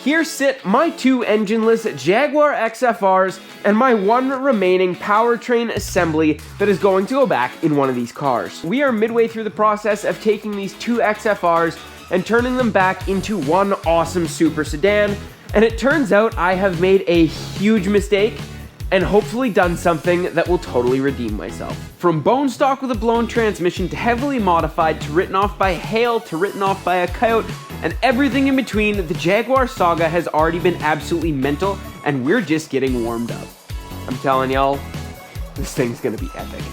Here sit my 2 engineless Jaguar XFRs and my 1 remaining powertrain assembly that is going to go back in one of these cars. We are midway through the process of taking these 2 XFRs and turning them back into one awesome super sedan, and it turns out I have made a huge mistake and hopefully done something that will totally redeem myself. From bone stock with a blown transmission to heavily modified to written off by hail to written off by a coyote and everything in between, the Jaguar saga has already been absolutely mental and we're just getting warmed up. I'm telling y'all, this thing's gonna be epic.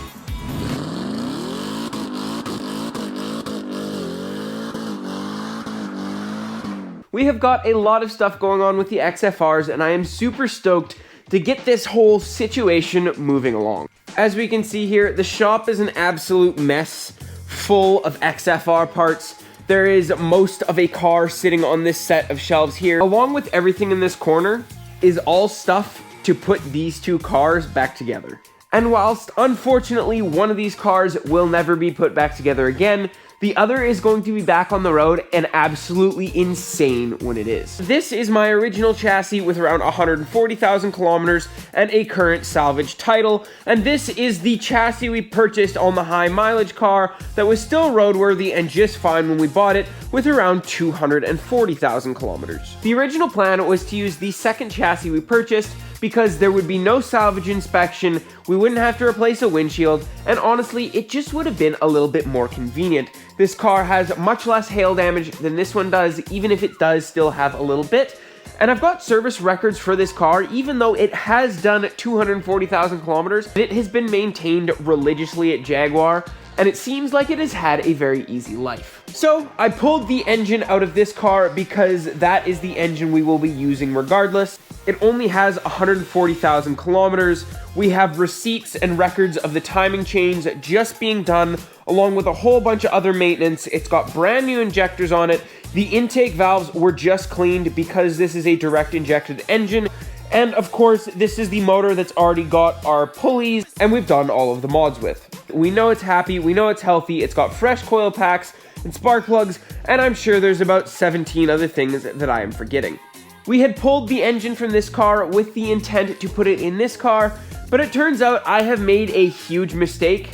We have got a lot of stuff going on with the XFRs and I am super stoked to get this whole situation moving along. As we can see here, the shop is an absolute mess, full of XFR parts. There is most of a car sitting on this set of shelves here. Along with everything in this corner is all stuff to put these 2 cars back together. And whilst unfortunately one of these cars will never be put back together again, the other is going to be back on the road and absolutely insane when it is. This is my original chassis with around 140,000 kilometers and a current salvage title, and this is the chassis we purchased on the high mileage car that was still roadworthy and just fine when we bought it with around 240,000 kilometers. The original plan was to use the second chassis we purchased because there would be no salvage inspection, we wouldn't have to replace a windshield, and honestly, it just would have been a little bit more convenient. This car has much less hail damage than this one does, even if it does still have a little bit. And I've got service records for this car, even though it has done 240,000 kilometers. It has been maintained religiously at Jaguar, and it seems like it has had a very easy life. So I pulled the engine out of this car because that is the engine we will be using regardless. It only has 140,000 kilometers. We have receipts and records of the timing chains just being done, along with a whole bunch of other maintenance. It's got brand new injectors on it. The intake valves were just cleaned because this is a direct injected engine. And of course, this is the motor that's already got our pulleys and we've done all of the mods with. We know it's happy, we know it's healthy, it's got fresh coil packs and spark plugs, and I'm sure there's about 17 other things that I am forgetting. We had pulled the engine from this car with the intent to put it in this car, but it turns out I have made a huge mistake,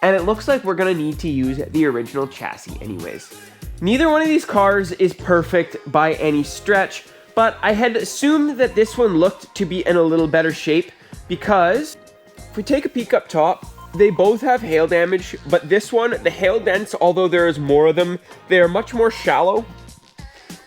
and it looks like we're gonna need to use the original chassis anyways. Neither one of these cars is perfect by any stretch, but I had assumed that this one looked to be in a little better shape because if we take a peek up top, they both have hail damage, but this one, the hail dents, although there is more of them, they are much more shallow,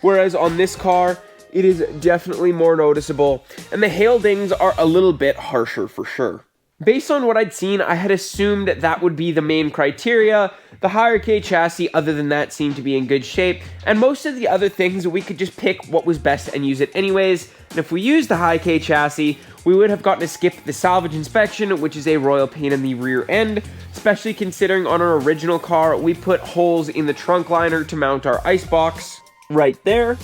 whereas on this car, it is definitely more noticeable, and the hail dings are a little bit harsher for sure. Based on what I'd seen, I had assumed that would be the main criteria. The higher K chassis, other than that, seemed to be in good shape, and most of the other things, we could just pick what was best and use it anyways. And if we used the high K chassis, we would have gotten to skip the salvage inspection, which is a royal pain in the rear end, especially considering on our original car, we put holes in the trunk liner to mount our icebox right there.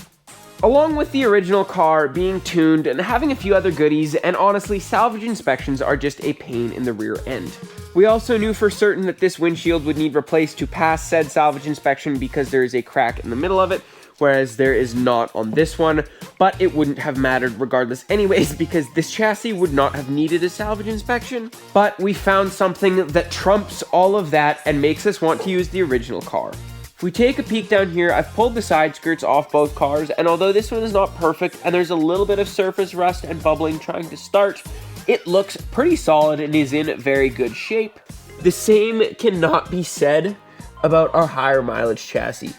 Along with the original car being tuned and having a few other goodies, and honestly, salvage inspections are just a pain in the rear end. We also knew for certain that this windshield would need replaced to pass said salvage inspection because there is a crack in the middle of it, whereas there is not on this one, but it wouldn't have mattered regardless anyways because this chassis would not have needed a salvage inspection. But we found something that trumps all of that and makes us want to use the original car. If we take a peek down here, I've pulled the side skirts off both cars, and although this one is not perfect and there's a little bit of surface rust and bubbling trying to start, it looks pretty solid and is in very good shape. The same cannot be said about our higher mileage chassis.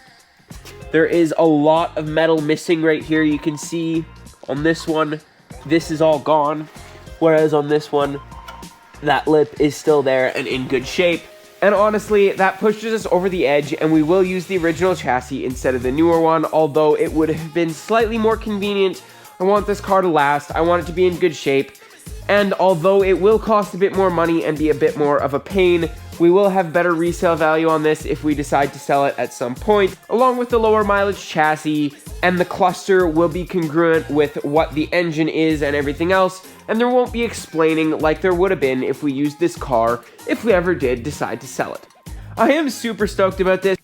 There is a lot of metal missing right here. You can see on this one, this is all gone, whereas on this one, that lip is still there and in good shape. And honestly, that pushes us over the edge, and we will use the original chassis instead of the newer one, although it would have been slightly more convenient. I want this car to last, I want it to be in good shape, and although it will cost a bit more money and be a bit more of a pain, we will have better resale value on this if we decide to sell it at some point. Along with the lower mileage chassis, and the cluster will be congruent with what the engine is and everything else, and there won't be explaining like there would have been if we used this car, if we ever did decide to sell it. I am super stoked about this,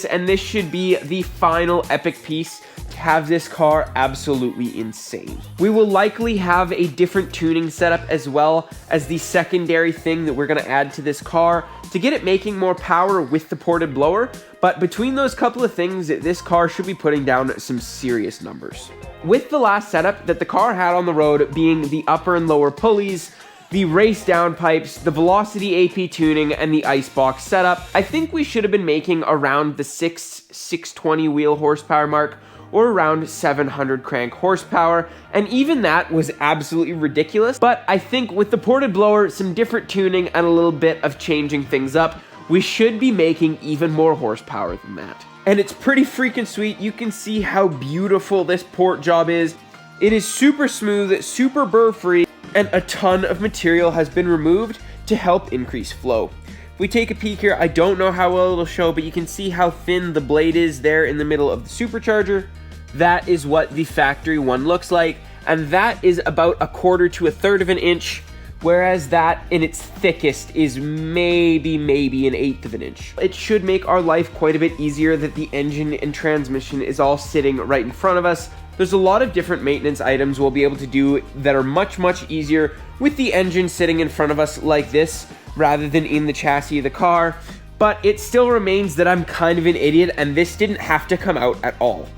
and this should be the final epic piece to have this car absolutely insane. We will likely have a different tuning setup as well as the secondary thing that we're going to add to this car to get it making more power with the ported blower, but between those couple of things, this car should be putting down some serious numbers. With the last setup that the car had on the road being the upper and lower pulleys, the race downpipes, the velocity AP tuning, and the icebox setup, I think we should have been making around the 620 wheel horsepower mark, or around 700 crank horsepower, and even that was absolutely ridiculous. But I think with the ported blower, some different tuning, and a little bit of changing things up, we should be making even more horsepower than that. And it's pretty freaking sweet. You can see how beautiful this port job is. It is super smooth, super burr-free, and a ton of material has been removed to help increase flow. If we take a peek here, I don't know how well it'll show, but you can see how thin the blade is there in the middle of the supercharger. That is what the factory one looks like, and that is about 1/4 to 1/3 of an inch, whereas that in its thickest is maybe 1/8 of an inch. It should make our life quite a bit easier that the engine and transmission is all sitting right in front of us. There's a lot of different maintenance items we'll be able to do that are much easier with the engine sitting in front of us like this rather than in the chassis of the car, but it still remains that I'm kind of an idiot and this didn't have to come out at all.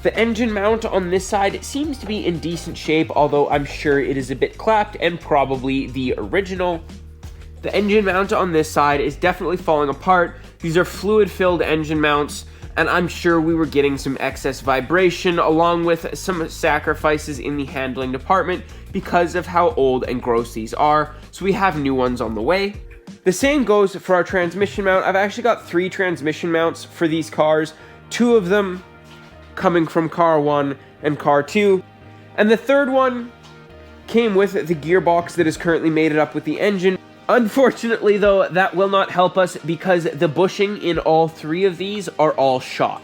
The engine mount on this side seems to be in decent shape, although I'm sure it is a bit clapped and probably the original. The engine mount on this side is definitely falling apart. These are fluid-filled engine mounts, and I'm sure we were getting some excess vibration along with some sacrifices in the handling department because of how old and gross these are, so we have new ones on the way. The same goes for our transmission mount. I've actually got 3 transmission mounts for these cars, 2 of them coming from car 1 and car 2, and the third one came with the gearbox that is currently mated up with the engine. Unfortunately though, that will not help us because the bushing in all 3 of these are all shot.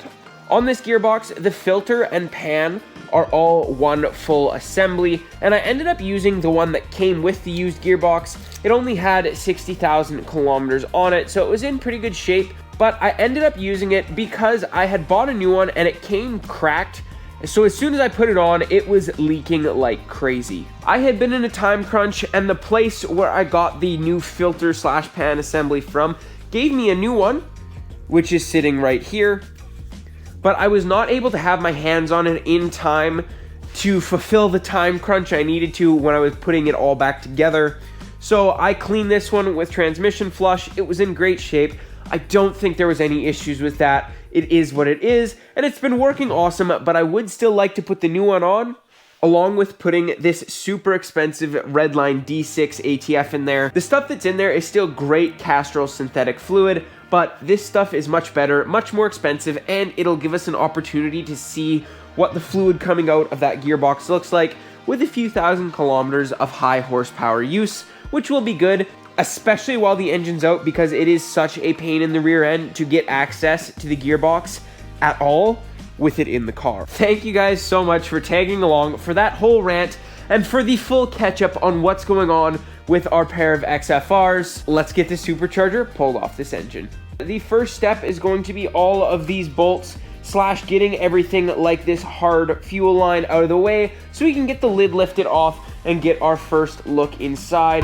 On this gearbox, the filter and pan are all one full assembly, and I ended up using the one that came with the used gearbox. It only had 60,000 kilometers on it, so it was in pretty good shape, but I ended up using it because I had bought a new one and it came cracked. So as soon as I put it on, it was leaking like crazy. I had been in a time crunch, and the place where I got the new filter / pan assembly from gave me a new one, which is sitting right here. But I was not able to have my hands on it in time to fulfill the time crunch I needed to when I was putting it all back together. So I cleaned this one with transmission flush. It was in great shape. I don't think there was any issues with that. It is what it is, and it's been working awesome, but I would still like to put the new one on, along with putting this super expensive Redline D6 ATF in there. The stuff that's in there is still great Castrol synthetic fluid, but this stuff is much better, much more expensive, and it'll give us an opportunity to see what the fluid coming out of that gearbox looks like with a few thousand kilometers of high horsepower use, which will be good, especially while the engine's out, because it is such a pain in the rear end to get access to the gearbox at all with it in the car. Thank you guys so much for tagging along for that whole rant and for the full catch up on what's going on with our pair of XFRs. Let's get the supercharger pulled off this engine. The first step is going to be all of these bolts / getting everything like this hard fuel line out of the way so we can get the lid lifted off and get our first look inside.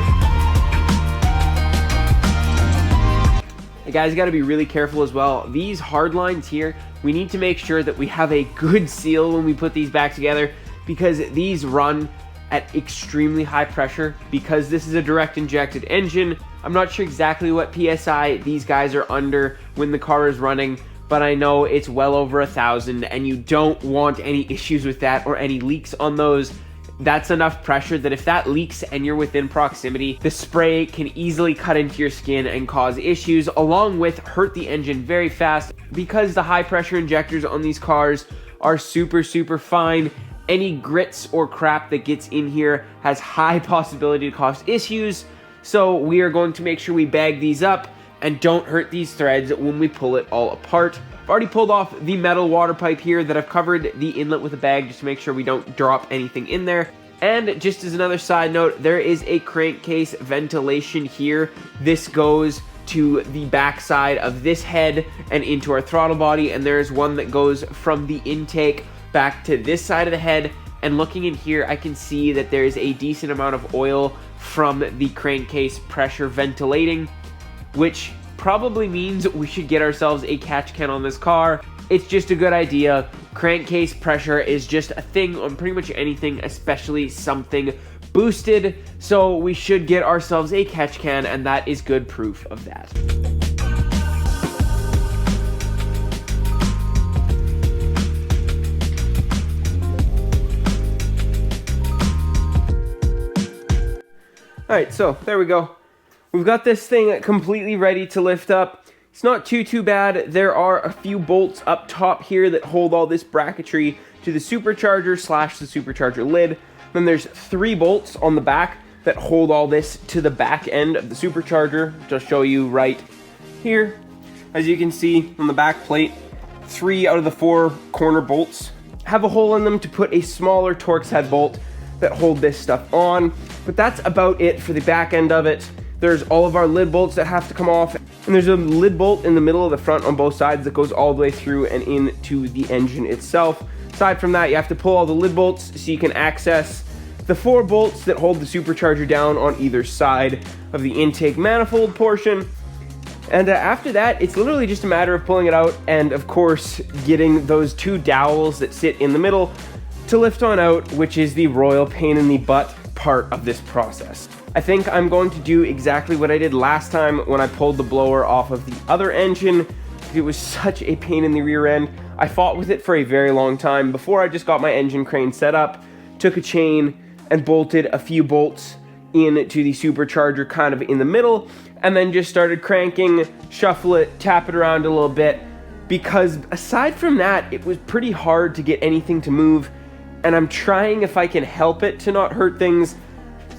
You guys got to be really careful as well. These hard lines here, we need to make sure that we have a good seal when we put these back together, because these run at extremely high pressure because this is a direct injected engine. I'm not sure exactly what PSI these guys are under when the car is running, but I know it's well over 1,000, and you don't want any issues with that or any leaks on those. That's enough pressure that if that leaks and you're within proximity, the spray can easily cut into your skin and cause issues, along with hurt the engine very fast. Because the high pressure injectors on these cars are super fine, any grits or crap that gets in here has high possibility to cause issues. So we are going to make sure we bag these up and don't hurt these threads when we pull it all apart. I've already pulled off the metal water pipe here that I've covered the inlet with a bag just to make sure we don't drop anything in there. And just as another side note, there is a crankcase ventilation here. This goes to the back side of this head and into our throttle body, and there's one that goes from the intake back to this side of the head. And looking in here, I can see that there's a decent amount of oil from the crankcase pressure ventilating, which probably means we should get ourselves a catch can on this car. It's just a good idea. Crankcase pressure is just a thing on pretty much anything, especially something boosted. So we should get ourselves a catch can, and that is good proof of that. All right, so there we go. We've got this thing completely ready to lift up. It's not too bad. There are a few bolts up top here that hold all this bracketry to the supercharger / the supercharger lid. Then there's 3 bolts on the back that hold all this to the back end of the supercharger. Just show you right here. As you can see on the back plate, 3 out of the 4 corner bolts have a hole in them to put a smaller Torx head bolt that hold this stuff on. But that's about it for the back end of it. There's all of our lid bolts that have to come off, and there's a lid bolt in the middle of the front on both sides that goes all the way through and into the engine itself. Aside from that, you have to pull all the lid bolts so you can access the 4 bolts that hold the supercharger down on either side of the intake manifold portion. And after that, it's literally just a matter of pulling it out and, of course, getting those 2 dowels that sit in the middle to lift on out, which is the royal pain in the butt part of this process. I think I'm going to do exactly what I did last time when I pulled the blower off of the other engine. It was such a pain in the rear end. I fought with it for a very long time before I just got my engine crane set up, took a chain and bolted a few bolts into the supercharger kind of in the middle, and then just started cranking, shuffle it, tap it around a little bit, because aside from that, it was pretty hard to get anything to move, and I'm trying, if I can help it, to not hurt things.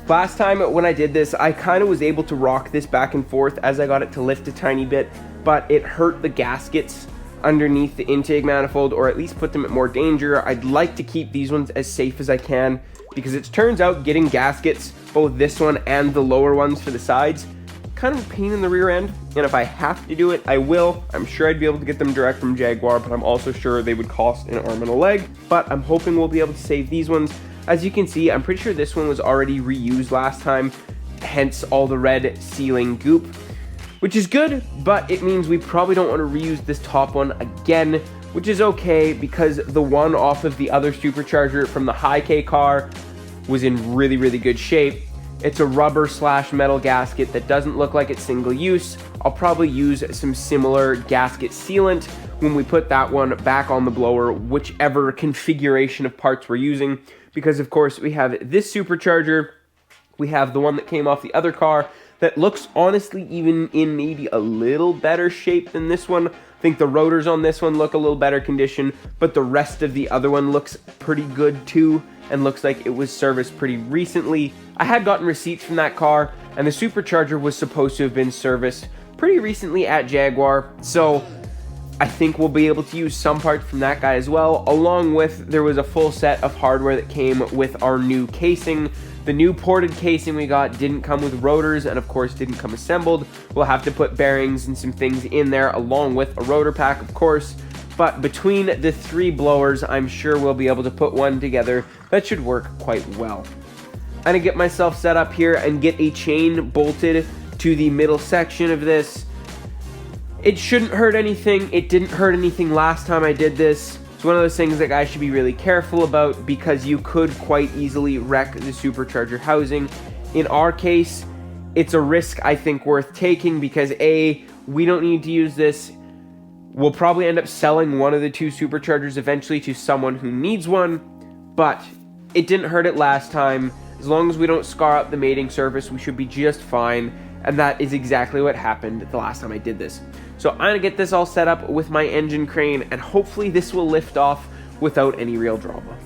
Last time when I did this, I kind of was able to rock this back and forth as I got it to lift a tiny bit, but it hurt the gaskets underneath the intake manifold, or at least put them at more danger. I'd like to keep these ones as safe as I can, because it turns out getting gaskets, both this one and the lower ones for the sides, kind of a pain in the rear end, and if I have to do it, I will. I'm sure I'd be able to get them direct from Jaguar, but I'm also sure they would cost an arm and a leg, but I'm hoping we'll be able to save these ones. As you can see, I'm pretty sure this one was already reused last time, hence all the red sealing goop, which is good, but it means we probably don't want to reuse this top one again, which is okay because the one off of the other supercharger from the high K car was in really good shape. It's a rubber / metal gasket that doesn't look like it's single use. I'll probably use some similar gasket sealant when we put that one back on the blower, whichever configuration of parts we're using, because of course we have this supercharger, we have the one that came off the other car that looks honestly even in maybe a little better shape than this one. I think the rotors on this one look a little better condition, but the rest of the other one looks pretty good too, and looks like it was serviced pretty recently. I had gotten receipts from that car, and the supercharger was supposed to have been serviced pretty recently at Jaguar, so I think we'll be able to use some parts from that guy as well, along with there was a full set of hardware that came with our new casing. The new ported casing we got didn't come with rotors, and of course didn't come assembled. We'll have to put bearings and some things in there along with a rotor pack, of course. But between the 3 blowers, I'm sure we'll be able to put one together that should work quite well. I'm gonna get myself set up here and get a chain bolted to the middle section of this. It shouldn't hurt anything. It didn't hurt anything last time I did this. It's one of those things that guys should be really careful about, because you could quite easily wreck the supercharger housing. In our case, it's a risk I think worth taking, because A, we don't need to use this. We'll probably end up selling one of the 2 superchargers eventually to someone who needs one, but it didn't hurt it last time. As long as we don't scar up the mating surface, we should be just fine, and that is exactly what happened the last time I did this. So I'm gonna get this all set up with my engine crane, and hopefully this will lift off without any real drama.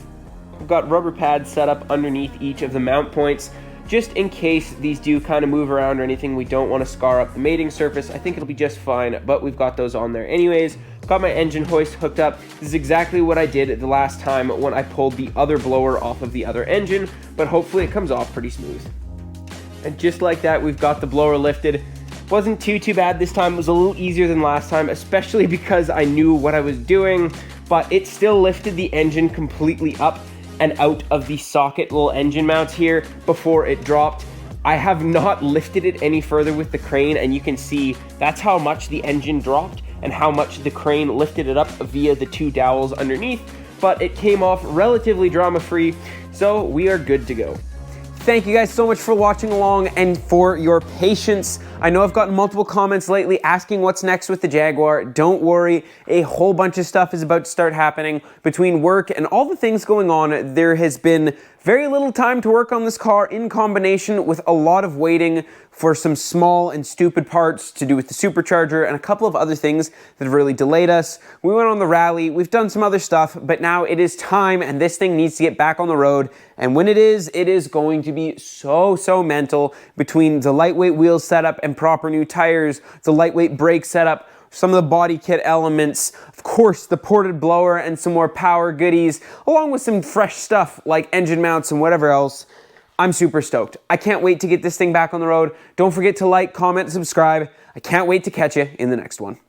I've got rubber pads set up underneath each of the mount points, just in case these do kind of move around or anything. We don't want to scar up the mating surface. I think it'll be just fine, but we've got those on there anyways. Got my engine hoist hooked up. This is exactly what I did the last time when I pulled the other blower off of the other engine, but hopefully it comes off pretty smooth. And just like that, we've got the blower lifted. Wasn't too bad this time. It was a little easier than last time, especially because I knew what I was doing, but it still lifted the engine completely up and out of the socket little engine mounts here before it dropped. I have not lifted it any further with the crane, and you can see that's how much the engine dropped and how much the crane lifted it up via the 2 dowels underneath, but it came off relatively drama-free, so we are good to go. Thank you guys so much for watching along and for your patience. I know I've gotten multiple comments lately asking what's next with the Jaguar. Don't worry, a whole bunch of stuff is about to start happening. Between work and all the things going on, there has been very little time to work on this car, in combination with a lot of waiting for some small and stupid parts to do with the Supercharger and a couple of other things that have really delayed us. We went on the rally, we've done some other stuff, but now it is time and this thing needs to get back on the road. And when it is going to be so mental, between the lightweight wheel setup and proper new tires, the lightweight brake setup, some of the body kit elements, of course the ported blower and some more power goodies, along with some fresh stuff like engine mounts and whatever else. I'm super stoked. I can't wait to get this thing back on the road. Don't forget to like, comment, subscribe. I can't wait to catch you in the next one.